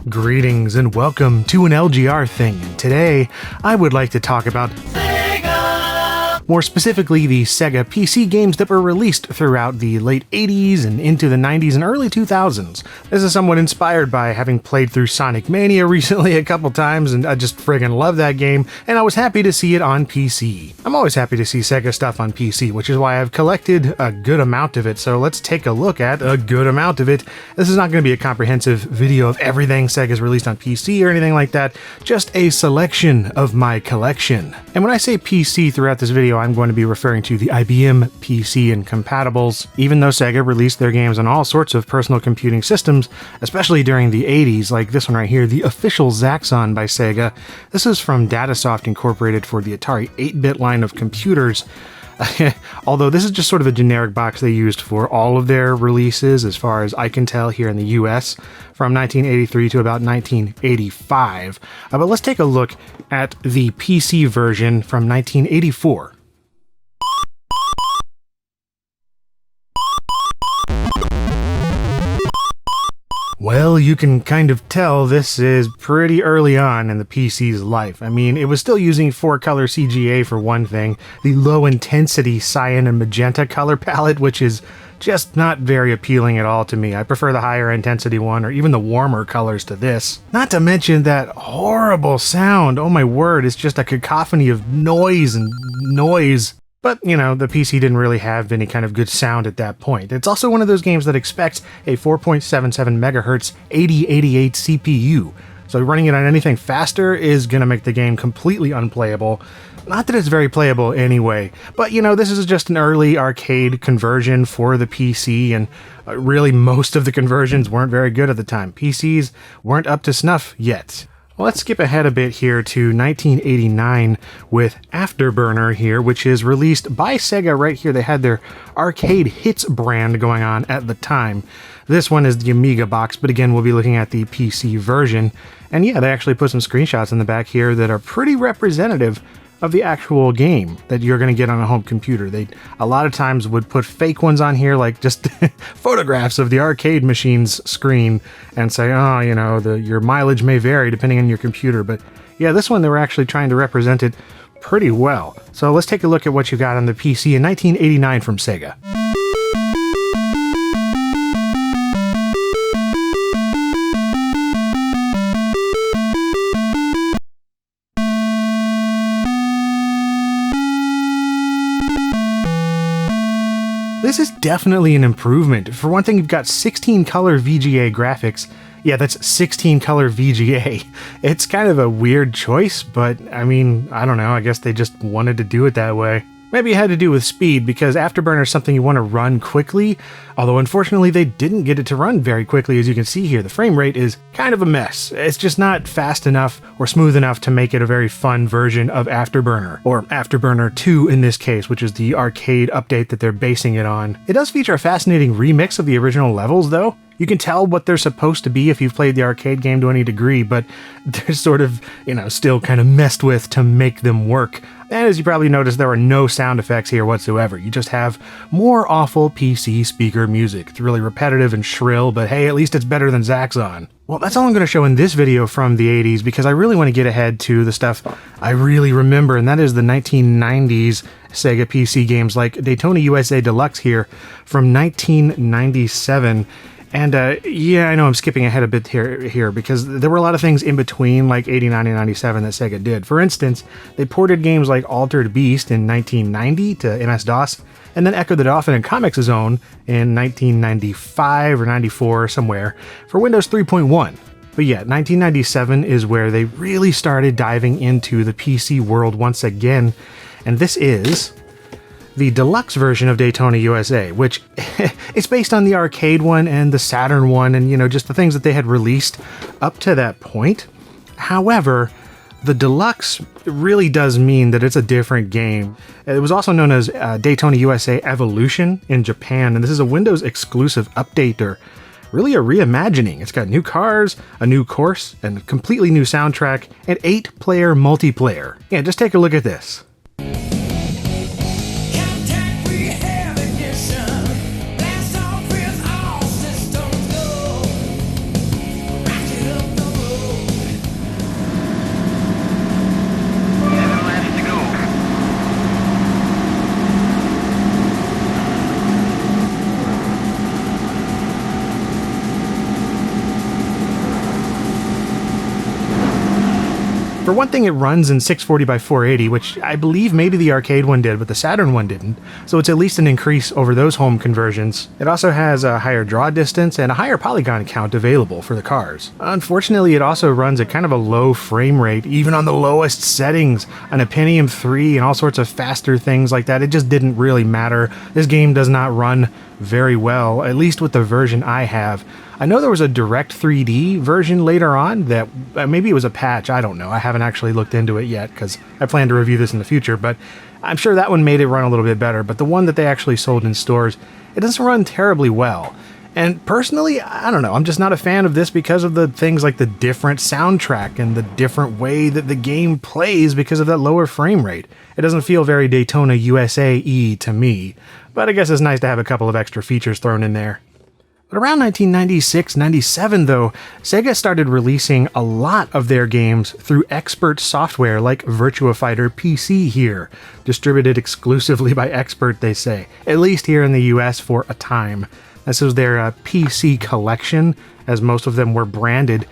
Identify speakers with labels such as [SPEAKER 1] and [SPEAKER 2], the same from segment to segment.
[SPEAKER 1] Greetings and welcome to an LGR thing, and today I would like to talk about more specifically the Sega PC games that were released throughout the late 80s and into the 90s and early 2000s. This is somewhat inspired by having played through Sonic Mania recently a couple times, and I just friggin' love that game, and I was happy to see it on PC. I'm always happy to see Sega stuff on PC, which is why I've collected a good amount of it, so let's take a look at a good amount of it. This is not going to be a comprehensive video of everything Sega's released on PC or anything like that, just a selection of my collection. And when I say PC throughout this video, I'm going to be referring to the IBM PC and compatibles. Even though Sega released their games on all sorts of personal computing systems, especially during the 80s, like this one right here, the official Zaxxon by Sega. This is from Datasoft Incorporated for the Atari 8-bit line of computers. Although this is just sort of a generic box they used for all of their releases, as far as I can tell here in the US, from 1983 to about 1985. But let's take a look at the PC version from 1984. Well, you can kind of tell this is pretty early on in the PC's life. I mean, it was still using 4-color CGA for one thing, the low-intensity cyan and magenta color palette, which is just not very appealing at all to me. I prefer the higher intensity one, or even the warmer colors to this. Not to mention that horrible sound. Oh my word, it's just a cacophony of noise and noise. But, you know, the PC didn't really have any kind of good sound at that point. It's also one of those games that expects a 4.77 MHz 8088 CPU. So running it on anything faster is going to make the game completely unplayable. Not that it's very playable anyway, but you know, this is just an early arcade conversion for the PC, and really most of the conversions weren't very good at the time. PCs weren't up to snuff yet. Well, let's skip ahead a bit here to 1989 with Afterburner here, which is released by Sega right here. They had their Arcade Hits brand going on at the time. This one is the Amiga box, but again, we'll be looking at the PC version. And yeah, they actually put some screenshots in the back here that are pretty representative of the actual game that you're going to get on a home computer. They a lot of times would put fake ones on here, like just photographs of the arcade machine's screen, and say, oh, you know, your mileage may vary depending on your computer. But yeah, this one they were actually trying to represent it pretty well. So let's take a look at what you got on the PC in 1989 from Sega. This is definitely an improvement. For one thing, you've got 16-color VGA graphics. Yeah, that's 16-color VGA. It's kind of a weird choice, but I mean, I don't know, I guess they just wanted to do it that way. Maybe it had to do with speed, because Afterburner is something you want to run quickly, although unfortunately they didn't get it to run very quickly. As you can see here, the frame rate is kind of a mess. It's just not fast enough or smooth enough to make it a very fun version of Afterburner, or Afterburner 2 in this case, which is the arcade update that they're basing it on. It does feature a fascinating remix of the original levels though. You can tell what they're supposed to be if you've played the arcade game to any degree, but they're sort of, you know, still kind of messed with to make them work. And as you probably noticed, there are no sound effects here whatsoever. You just have more awful PC speaker music. It's really repetitive and shrill, but hey, at least it's better than Zaxxon. Well, that's all I'm going to show in this video from the 80s, because I really want to get ahead to the stuff I really remember, and that is the 1990s Sega PC games like Daytona USA Deluxe here from 1997. And yeah, I know I'm skipping ahead a bit here because there were a lot of things in between, like 89 and 97, that Sega did. For instance, they ported games like Altered Beast in 1990 to MS-DOS, and then Echo the Dolphin and Comix Zone in 1995 or 94 somewhere for Windows 3.1. But yeah, 1997 is where they really started diving into the PC world once again, and this is the deluxe version of Daytona USA, which it's based on the arcade one and the Saturn one, and you know, just the things that they had released up to that point. However, the deluxe really does mean that it's a different game. It was also known as Daytona USA Evolution in Japan, and this is a Windows exclusive update, or really a reimagining. It's got new cars, a new course, and a completely new soundtrack, and 8-player multiplayer. Yeah, just take a look at this. For one thing, it runs in 640 by 480, which I believe maybe the arcade one did, but the Saturn one didn't, so it's at least an increase over those home conversions. It also has a higher draw distance and a higher polygon count available for the cars. Unfortunately, it also runs at kind of a low frame rate, even on the lowest settings, on a Pentium 3 and all sorts of faster things like that. It just didn't really matter. This game does not run very well, at least with the version I have. I know there was a Direct 3D version later on that maybe it was a patch, I don't know. I haven't actually looked into it yet because I plan to review this in the future, but I'm sure that one made it run a little bit better. But the one that they actually sold in stores, it doesn't run terribly well. And personally, I don't know, I'm just not a fan of this because of the things like the different soundtrack and the different way that the game plays because of that lower frame rate. It doesn't feel very Daytona USA-y to me, but I guess it's nice to have a couple of extra features thrown in there. But around 1996-97 though, Sega started releasing a lot of their games through expert software like Virtua Fighter PC here, distributed exclusively by Expert they say, at least here in the US for a time. This was their PC collection, as most of them were branded.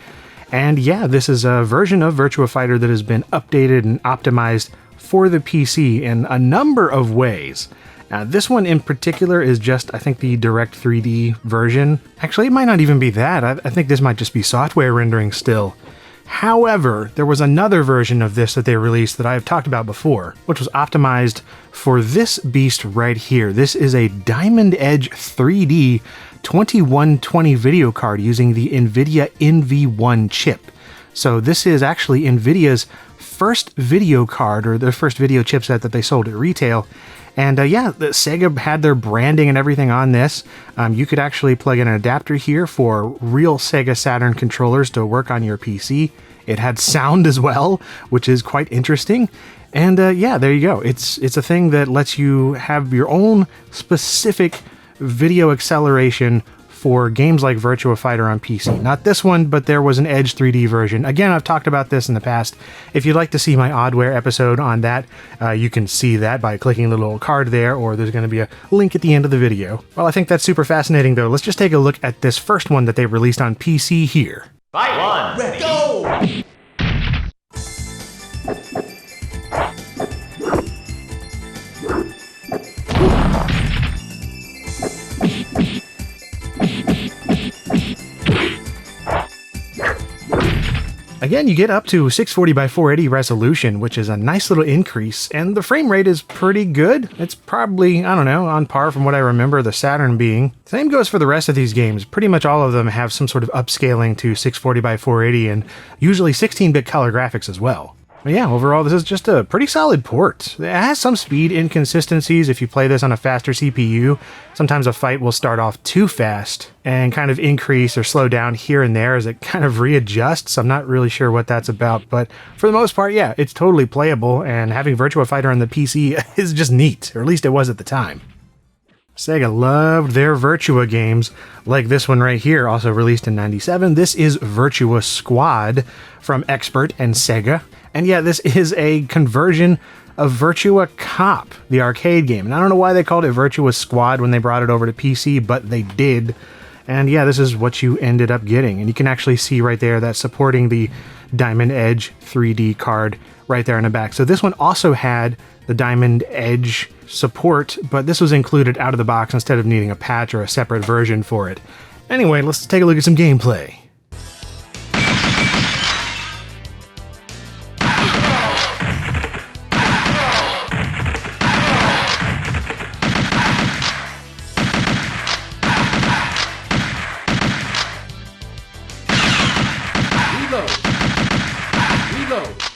[SPEAKER 1] And yeah, this is a version of Virtua Fighter that has been updated and optimized for the PC in a number of ways. This one in particular is just, I think, the Direct 3D version. Actually, it might not even be that. I think this might just be software rendering still. However, there was another version of this that they released that I have talked about before, which was optimized for this beast right here. This is a Diamond Edge 3D 2120 video card using the NVIDIA NV1 chip. So this is actually NVIDIA's first video card, or their first video chipset that they sold at retail. And yeah, the Sega had their branding and everything on this. You could actually plug in an adapter here for real Sega Saturn controllers to work on your PC. It had sound as well, which is quite interesting. And yeah, there you go. It's a thing that lets you have your own specific video acceleration for games like Virtua Fighter on PC. Not this one, but there was an Edge 3D version. Again, I've talked about this in the past. If you'd like to see my Oddware episode on that, you can see that by clicking the little card there, or there's going to be a link at the end of the video. Well, I think that's super fascinating, though. Let's just take a look at this first one that they released on PC here.
[SPEAKER 2] Fight! One, ready, go!
[SPEAKER 1] Again, you get up to 640 by 480 resolution, which is a nice little increase, and the frame rate is pretty good. It's probably, I don't know, on par from what I remember the Saturn being. Same goes for the rest of these games. Pretty much all of them have some sort of upscaling to 640 by 480 and usually 16-bit color graphics as well. But yeah, overall, this is just a pretty solid port. It has some speed inconsistencies if you play this on a faster CPU. Sometimes a fight will start off too fast and kind of increase or slow down here and there as it kind of readjusts. I'm not really sure what that's about, but for the most part, yeah, it's totally playable, and having Virtua Fighter on the PC is just neat, or at least it was at the time. Sega loved their Virtua games, like this one right here, also released in '97. This is Virtua Squad from Expert and Sega. And yeah, this is a conversion of Virtua Cop, the arcade game. And I don't know why they called it Virtua Squad when they brought it over to PC, but they did. And yeah, this is what you ended up getting. And you can actually see right there that supporting the Diamond Edge 3D card right there in the back. So this one also had the Diamond Edge support, but this was included out of the box instead of needing a patch or a separate version for it. Anyway, let's take a look at some gameplay.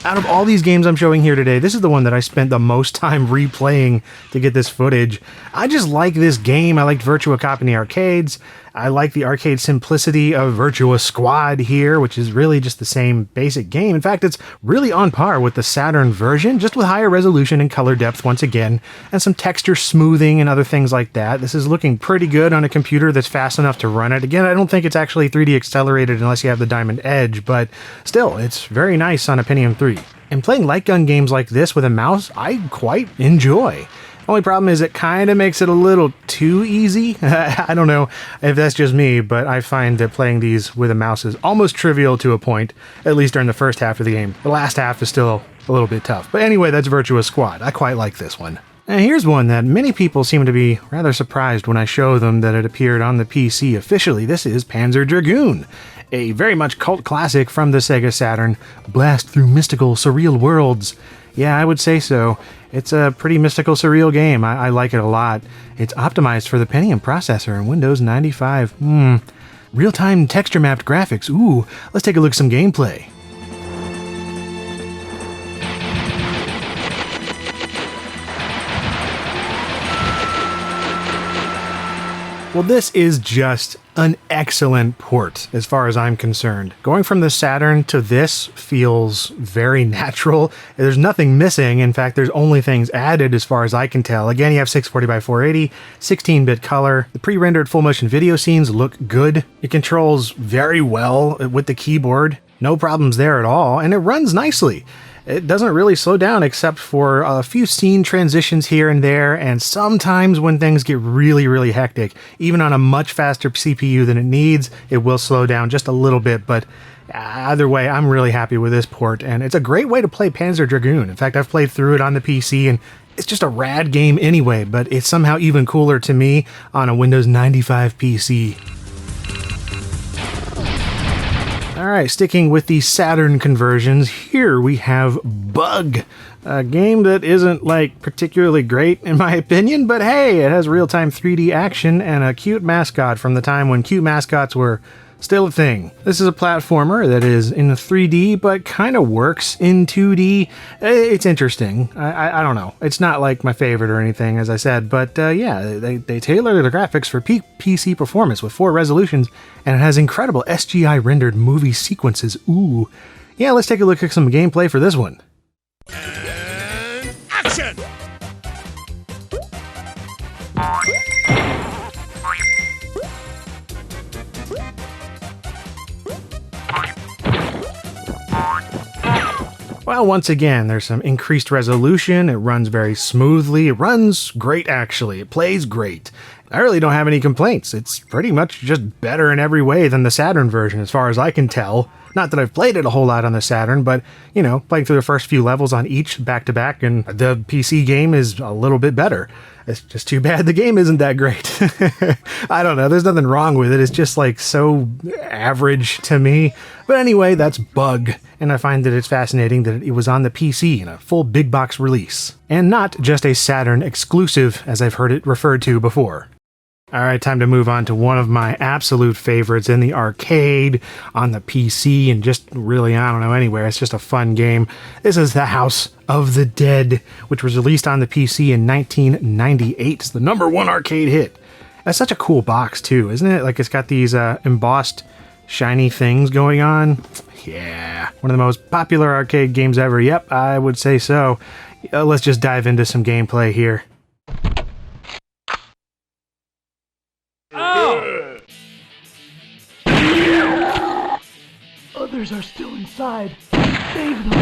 [SPEAKER 1] Out of all these games I'm showing here today, this is the one that I spent the most time replaying to get this footage. I just like this game. I liked Virtua Cop in the arcades. I like the arcade simplicity of Virtua Squad here, which is really just the same basic game. In fact, it's really on par with the Saturn version, just with higher resolution and color depth once again, and some texture smoothing and other things like that. This is looking pretty good on a computer that's fast enough to run it. Again, I don't think it's actually 3D accelerated unless you have the Diamond Edge, but still, it's very nice on a Pentium 3. And playing light gun games like this with a mouse, I quite enjoy. Only problem is it kind of makes it a little too easy. I don't know if that's just me, but I find that playing these with a mouse is almost trivial to a point, at least during the first half of the game. The last half is still a little bit tough. But anyway, that's Virtua Squad. I quite like this one. And here's one that many people seem to be rather surprised when I show them that it appeared on the PC officially. This is Panzer Dragoon, a very much cult classic from the Sega Saturn. Blast through mystical, surreal worlds. Yeah, I would say so. It's a pretty mystical, surreal game. I like it a lot. It's optimized for the Pentium processor and Windows 95. Real-time texture-mapped graphics. Ooh, let's take a look at some gameplay. Well, this is just an excellent port as far as I'm concerned. Going from the Saturn to this feels very natural. There's nothing missing. In fact, there's only things added as far as I can tell. Again, you have 640x480, 16-bit color. The pre-rendered full-motion video scenes look good. It controls very well with the keyboard. No problems there at all, and it runs nicely. It doesn't really slow down except for a few scene transitions here and there, and sometimes when things get really, really hectic, even on a much faster CPU than it needs, it will slow down just a little bit, but either way, I'm really happy with this port, and it's a great way to play Panzer Dragoon. In fact, I've played through it on the PC, and it's just a rad game anyway, but it's somehow even cooler to me on a Windows 95 PC. Alright, sticking with the Saturn conversions, here we have Bug, a game that isn't, like, particularly great in my opinion, but hey, it has real-time 3D action and a cute mascot from the time when cute mascots were still a thing. This is a platformer that is in 3D, but kind of works in 2D. It's interesting. I don't know. It's not like my favorite or anything, as I said, but yeah, they tailor the graphics for peak PC performance with 4 resolutions, and it has incredible SGI rendered movie sequences. Ooh. Yeah, let's take a look at some gameplay for this one.
[SPEAKER 2] And action!
[SPEAKER 1] Well, once again, there's some increased resolution, it runs very smoothly, it runs great actually, it plays great. I really don't have any complaints, it's pretty much just better in every way than the Saturn version as far as I can tell. Not that I've played it a whole lot on the Saturn, but, you know, playing through the first few levels on each back-to-back, and the PC game is a little bit better. It's just too bad the game isn't that great. I don't know, there's nothing wrong with it, it's just like so average to me. But anyway, that's Bug, and I find that it's fascinating that it was on the PC in a full big box release, and not just a Saturn exclusive as I've heard it referred to before. Alright, time to move on to one of my absolute favorites in the arcade, on the PC, and just really, I don't know, anywhere. It's just a fun game. This is the House of the Dead, which was released on the PC in 1998. It's the #1 arcade hit. That's such a cool box, too, isn't it? Like, it's got these embossed, shiny things going on. Yeah, one of the most popular arcade games ever. Yep, I would say so. Let's just dive into some gameplay here.
[SPEAKER 3] Others are still inside. Save them.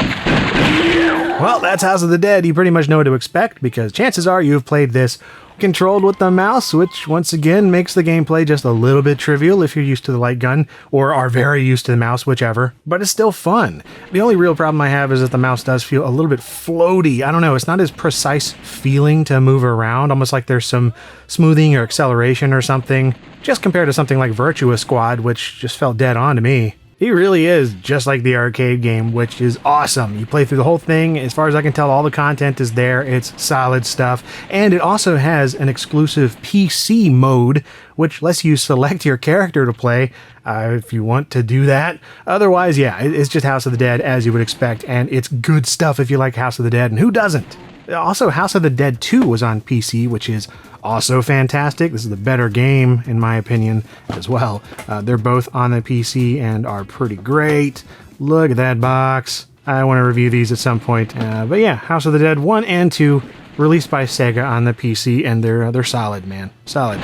[SPEAKER 1] Well, that's House of the Dead. You pretty much know what to expect, because chances are you've played this controlled with the mouse, which once again makes the gameplay just a little bit trivial if you're used to the light gun, or are very used to the mouse, whichever, but it's still fun. The only real problem I have is that the mouse does feel a little bit floaty. I don't know, it's not as precise feeling to move around, almost like there's some smoothing or acceleration or something, just compared to something like Virtua Squad, which just felt dead on to me. He really is just like the arcade game, which is awesome. You play through the whole thing. As far as I can tell, all the content is there. It's solid stuff. And it also has an exclusive PC mode, which lets you select your character to play if you want to do that. Otherwise, yeah, it's just House of the Dead as you would expect. And it's good stuff if you like House of the Dead. And who doesn't? Also, House of the Dead 2 was on PC, which is also fantastic. This is the better game, in my opinion, as well. They're both on the PC and are pretty great. Look at that box. I want to review these at some point. But yeah, House of the Dead 1 and 2, released by Sega on the PC, and they're solid, man. Solid.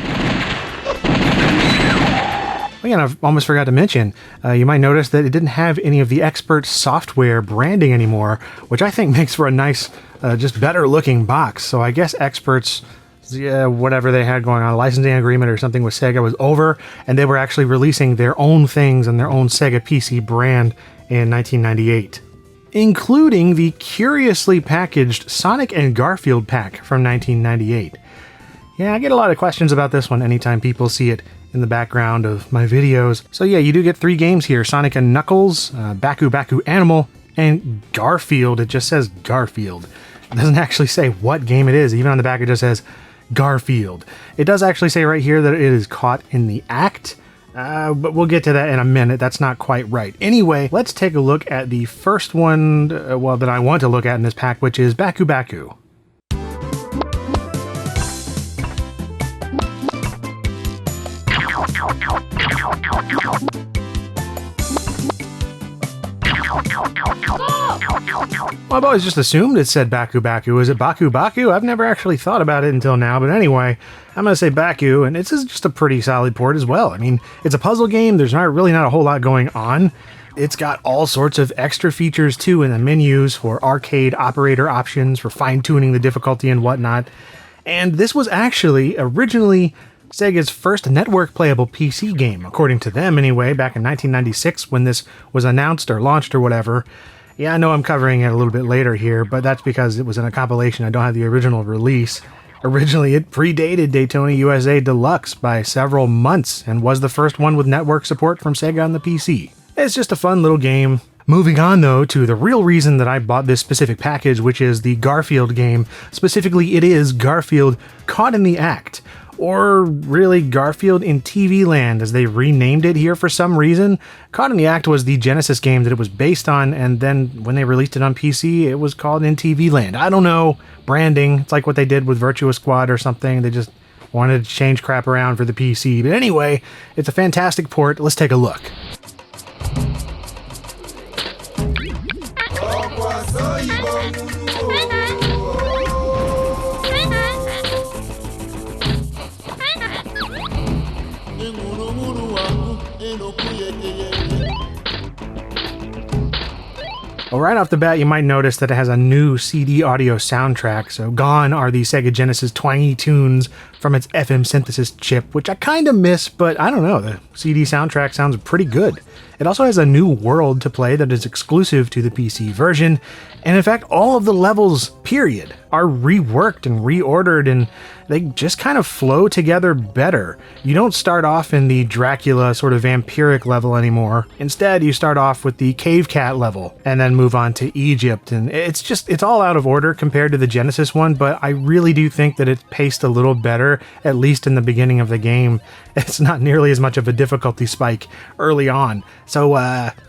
[SPEAKER 1] Again, I've almost forgot to mention, you might notice that it didn't have any of the Expert software branding anymore, which I think makes for a nice just better looking box. So I guess experts, yeah, whatever they had going on, a licensing agreement or something with Sega was over, and they were actually releasing their own things and their own Sega PC brand in 1998, including the curiously packaged Sonic and Garfield pack from 1998. Yeah, I get a lot of questions about this one anytime people see it in the background of my videos. So yeah, you do get 3 games here: Sonic and Knuckles, Baku Baku Animal, and Garfield. It just says Garfield. It doesn't actually say what game it is. Even on the back it just says Garfield. It does actually say right here that it is caught in the act, but we'll get to that in a minute. That's not quite right. Anyway, let's take a look at the first one, that I want to look at in this pack, which is Baku Baku. Well, I've always just assumed it said Baku Baku. Is it Baku Baku? I've never actually thought about it until now, but anyway, I'm going to say Baku, and it's just a pretty solid port as well. I mean, it's a puzzle game. There's not a whole lot going on. It's got all sorts of extra features too in the menus for arcade operator options, for fine-tuning the difficulty and whatnot. And this was actually originally Sega's first network playable PC game, according to them anyway, back in 1996 when this was announced or launched or whatever. Yeah, I know I'm covering it a little bit later here, but that's because it was in a compilation. I don't have the original release. Originally, it predated Daytona USA Deluxe by several months and was the first one with network support from Sega on the PC. It's just a fun little game. Moving on, though, to the real reason that I bought this specific package, which is the Garfield game. Specifically, it is Garfield Caught in the Act, or really Garfield in TV Land, as they renamed it here for some reason. Caught in the Act was the Genesis game that it was based on, and then when they released it on PC, it was called In TV Land. I don't know, branding. It's like what they did with Virtua Squad or something. They just wanted to change crap around for the PC. But anyway, it's a fantastic port. Let's take a look. Well, right off the bat, you might notice that it has a new CD audio soundtrack, so gone are the Sega Genesis twangy tunes from its FM synthesis chip, which I kind of miss, but I don't know, the CD soundtrack sounds pretty good. It also has a new world to play that is exclusive to the PC version, and in fact, all of the levels, period, are reworked and reordered, and they just kind of flow together better. You don't start off in the Dracula sort of vampiric level anymore. Instead, you start off with the Cave Cat level, and then move on to Egypt, and it's all out of order compared to the Genesis one, but I really do think that it's paced a little better, at least in the beginning of the game. It's not nearly as much of a difficulty spike early on, so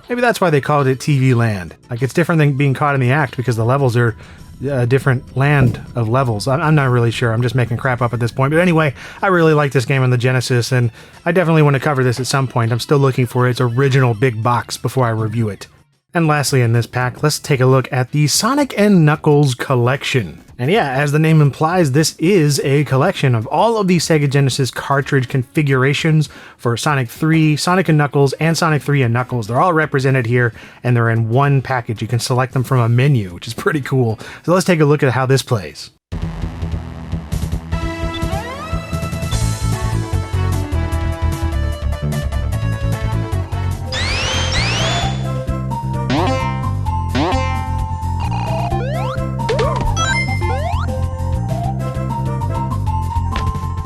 [SPEAKER 1] maybe that's why they called it TV Land. Like, it's different than being caught in the act, because the levels are a different land of levels. I'm not really sure. I'm just making crap up at this point. But anyway, I really like this game on the Genesis, and I definitely want to cover this at some point. I'm still looking for its original big box before I review it. And lastly in this pack, let's take a look at the Sonic and Knuckles collection. And yeah, as the name implies, this is a collection of all of the Sega Genesis cartridge configurations for Sonic 3, Sonic and Knuckles, and Sonic 3 and Knuckles. They're all represented here, and they're in one package. You can select them from a menu, which is pretty cool. So let's take a look at how this plays.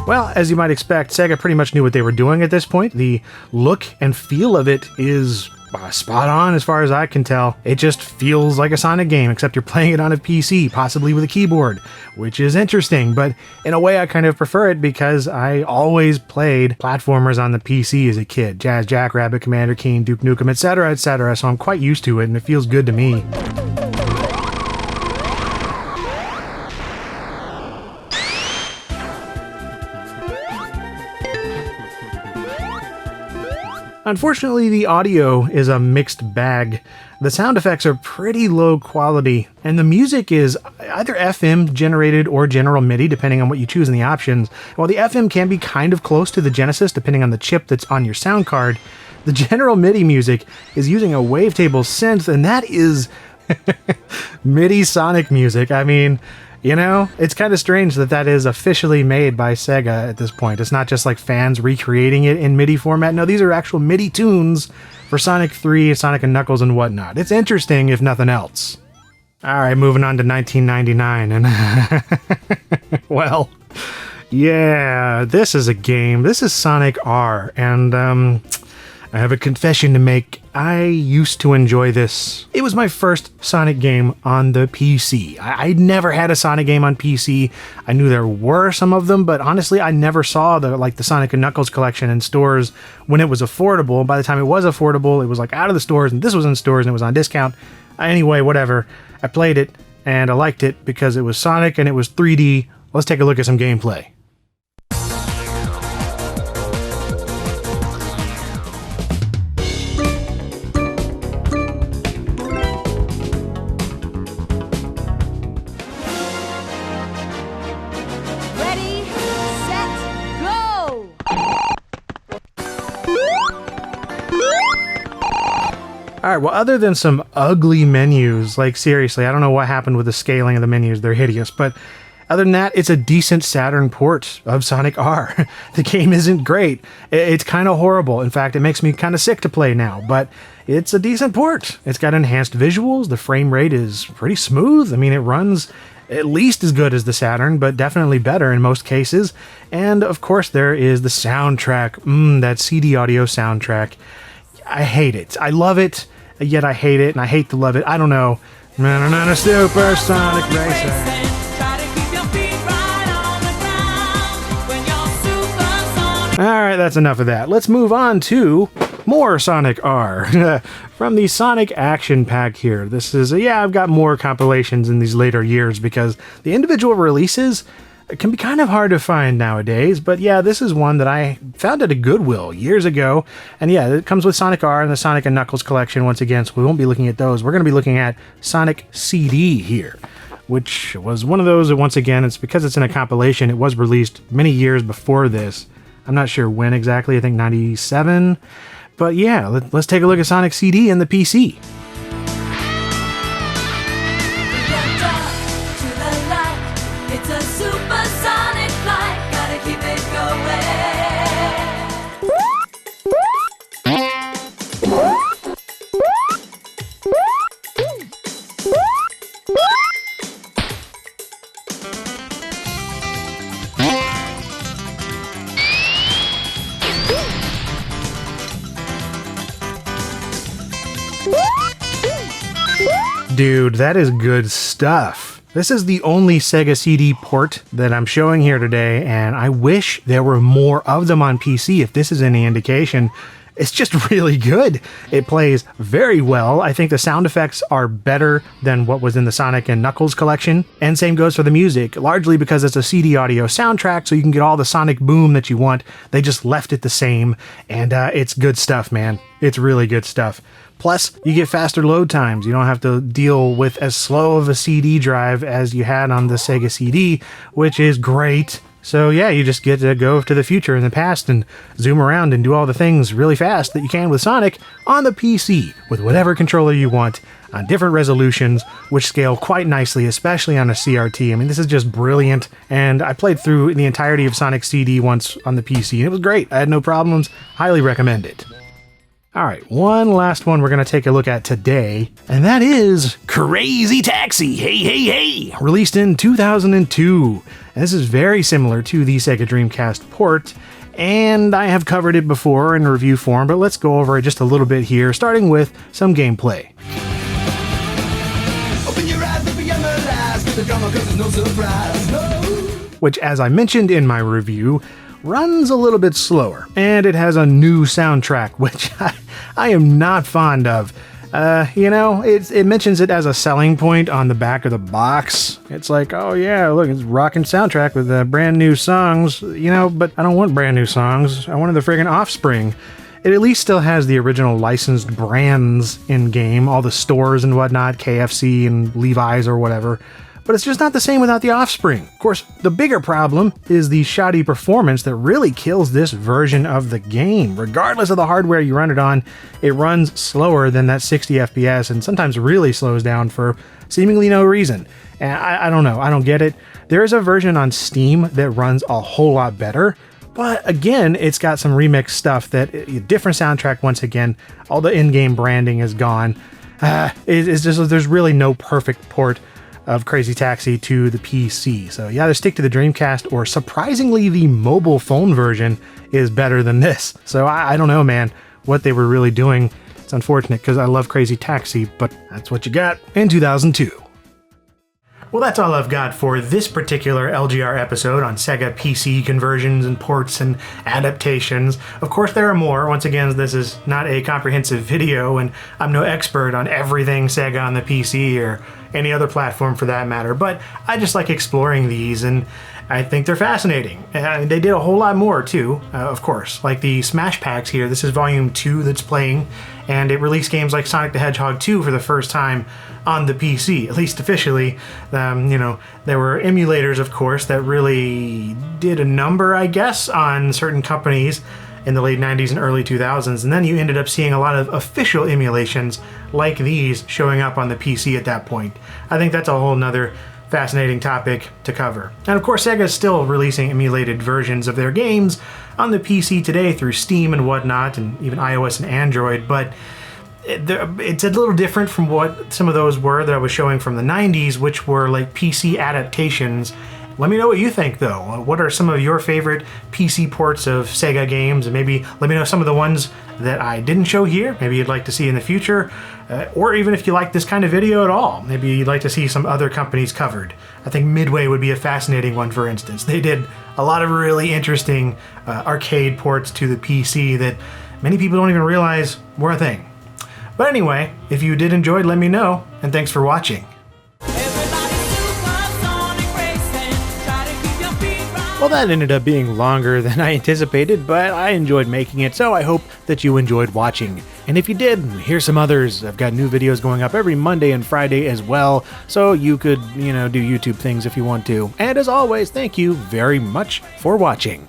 [SPEAKER 1] Well, as you might expect, Sega pretty much knew what they were doing at this point. The look and feel of it is spot on as far as I can tell. It just feels like a Sonic game, except you're playing it on a PC, possibly with a keyboard, which is interesting, but in a way I kind of prefer it because I always played platformers on the PC as a kid. Jazz Jackrabbit, Commander Keen, Duke Nukem, etc., so I'm quite used to it and it feels good to me. Unfortunately, the audio is a mixed bag. The sound effects are pretty low quality, and the music is either FM generated or general MIDI, depending on what you choose in the options. While the FM can be kind of close to the Genesis, depending on the chip that's on your sound card, the general MIDI music is using a wavetable synth, and that is MIDI Sonic music. I mean, you know, it's kind of strange that that is officially made by Sega at this point. It's not just like fans recreating it in MIDI format. No, these are actual MIDI tunes for Sonic 3, Sonic and Knuckles and whatnot. It's interesting, if nothing else. All right, moving on to 1999, and well, yeah, this is a game. This is Sonic R, and I have a confession to make. I used to enjoy this. It was my first Sonic game on the PC. I'd never had a Sonic game on PC. I knew there were some of them, but honestly, I never saw the Sonic and Knuckles collection in stores when it was affordable. By the time it was affordable, it was like out of the stores, and this was in stores and it was on discount. Anyway, whatever. I played it and I liked it because it was Sonic and it was 3D. Let's take a look at some gameplay. Alright, well, other than some ugly menus, like seriously, I don't know what happened with the scaling of the menus, they're hideous, but other than that, it's a decent Saturn port of Sonic R. The game isn't great. It's kind of horrible. In fact, it makes me kind of sick to play now, but it's a decent port. It's got enhanced visuals, the frame rate is pretty smooth. I mean, it runs at least as good as the Saturn, but definitely better in most cases. And of course, there is the soundtrack, that CD audio soundtrack. I hate it. I love it, yet I hate it, and I hate to love it. I don't know. Man, I'm a super Sonic racer. Alright, that's enough of that. Let's move on to more Sonic R. From the Sonic Action Pack here. This is, I've got more compilations in these later years because the individual releases can be kind of hard to find nowadays, but yeah, this is one that I found at a Goodwill years ago, and yeah, it comes with Sonic R and the Sonic and Knuckles collection once again, so we won't be looking at those. We're going to be looking at Sonic CD here, which was one of those that, once again, it's because it's in a compilation, it was released many years before this. I'm not sure when exactly, I think 97, but yeah, let's take a look at Sonic CD and the PC. Dude, that is good stuff. This is the only Sega CD port that I'm showing here today, and I wish there were more of them on PC if this is any indication. It's just really good. It plays very well. I think the sound effects are better than what was in the Sonic and Knuckles collection, and same goes for the music, largely because it's a CD audio soundtrack, so you can get all the sonic boom that you want. They just left it the same, and it's good stuff, man. It's really good stuff. Plus, you get faster load times. You don't have to deal with as slow of a CD drive as you had on the Sega CD, which is great. So yeah, you just get to go to the future and the past and zoom around and do all the things really fast that you can with Sonic on the PC with whatever controller you want on different resolutions, which scale quite nicely, especially on a CRT. I mean, this is just brilliant. And I played through the entirety of Sonic CD once on the PC, and it was great. I had no problems. Highly recommend it. Alright, one last one we're going to take a look at today, and that is Crazy Taxi! Hey, hey, hey! Released in 2002. And this is very similar to the Sega Dreamcast port, and I have covered it before in review form, but let's go over it just a little bit here, starting with some gameplay. Open your eyes, look beyond the lies, get the drama 'cause there's no surprise, no! Which, as I mentioned in my review, runs a little bit slower, and it has a new soundtrack, which I am not fond of. It mentions it as a selling point on the back of the box. It's like, oh yeah, look, it's rockin' soundtrack with brand new songs, but I don't want brand new songs. I wanted the friggin' Offspring. It at least still has the original licensed brands in game, all the stores and whatnot, KFC and Levi's or whatever. but it's just not the same without the Offspring. Of course, the bigger problem is the shoddy performance that really kills this version of the game. Regardless of the hardware you run it on, it runs slower than that 60 FPS and sometimes really slows down for seemingly no reason. And I don't know, I don't get it. There is a version on Steam that runs a whole lot better, but again, it's got some remix stuff that, different soundtrack once again, all the in-game branding is gone. It's just, there's really no perfect port of Crazy Taxi to the PC. So you either stick to the Dreamcast, or surprisingly, the mobile phone version is better than this. So I don't know, man, what they were really doing. It's unfortunate because I love Crazy Taxi, but that's what you got in 2002. Well, that's all I've got for this particular LGR episode on Sega PC conversions and ports and adaptations. Of course, there are more. Once again, this is not a comprehensive video, and I'm no expert on everything Sega on the PC or any other platform for that matter, but I just like exploring these, and I think they're fascinating. They did a whole lot more too, of course, like the Smash Packs here. This is Volume 2 that's playing, and it released games like Sonic the Hedgehog 2 for the first time on the PC, at least officially. There were emulators, of course, that really did a number, I guess, on certain companies in the late 90s and early 2000s, and then you ended up seeing a lot of official emulations like these showing up on the PC at that point. I think that's a whole nother fascinating topic to cover. And of course, Sega is still releasing emulated versions of their games on the PC today through Steam and whatnot, and even iOS and Android, but it's a little different from what some of those were that I was showing from the 90s, which were like PC adaptations. Let me know what you think, though. What are some of your favorite PC ports of Sega games? And maybe let me know some of the ones that I didn't show here. Maybe you'd like to see in the future. Or even if you like this kind of video at all. Maybe you'd like to see some other companies covered. I think Midway would be a fascinating one, for instance. They did a lot of really interesting arcade ports to the PC that many people don't even realize were a thing. But anyway, if you did enjoy, let me know. And thanks for watching. Well, that ended up being longer than I anticipated, but I enjoyed making it, so I hope that you enjoyed watching. And if you did, here's some others. I've got new videos going up every Monday and Friday as well, so you could, do YouTube things if you want to. And as always, thank you very much for watching.